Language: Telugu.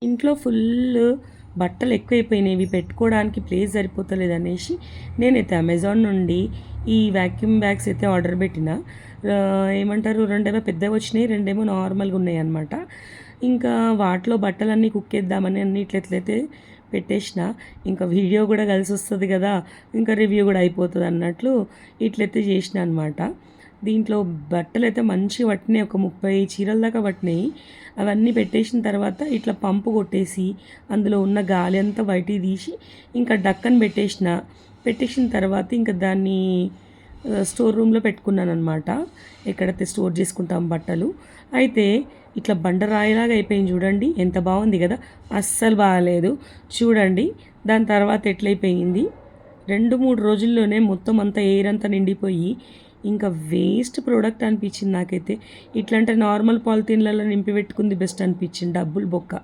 ఇంట్లో ఫుల్ బట్టలు ఎక్కువైపోయినాయి, పెట్టుకోవడానికి ప్లేస్ సరిపోతలేదనేసి నేనైతే అమెజాన్ నుండి ఈ వాక్యూమ్ బ్యాగ్స్ అయితే ఆర్డర్ పెట్టిన. ఏమంటారు, రెండేమో పెద్దవి వచ్చినాయి, రెండేమో నార్మల్గా ఉన్నాయి అనమాట. ఇంకా వాటిలో బట్టలన్నీ కుక్కేద్దామని అన్ని ఇట్లయితే పెట్టేసిన. ఇంకా వీడియో కూడా కలిసి వస్తుంది కదా, ఇంకా రివ్యూ కూడా అయిపోతుంది అన్నట్లు ఇట్లయితే చేసిన అనమాట. దీంట్లో బట్టలు అయితే మంచిగా పట్టినాయి, ఒక 30 చీరల దాకా పట్టినాయి. అవన్నీ పెట్టేసిన తర్వాత ఇట్లా పంపు కొట్టేసి అందులో ఉన్న గాలి అంతా బయటికి తీసి ఇంకా డక్కన్ పెట్టేసిన తర్వాత ఇంకా దాన్ని స్టోర్ రూమ్లో పెట్టుకున్నాను అనమాట, ఎక్కడైతే స్టోర్ చేసుకుంటాం బట్టలు. అయితే ఇట్లా బండరాయిలాగా అయిపోయింది చూడండి, ఎంత బాగుంది కదా. అస్సలు బాగాలేదు చూడండి. దాని తర్వాత ఎట్లయిపోయింది, 2-3 రోజుల్లోనే మొత్తం అంతా ఎయిర్ అంతా నిండిపోయి ఇంకా వేస్ట్ ప్రోడక్ట్ అనిపించింది నాకైతే. ఇట్లాంటి నార్మల్ పాలిథిన్లలో నింపి పెట్టుకుంది బెస్ట్ అనిపించింది, డబ్బులు బొక్క.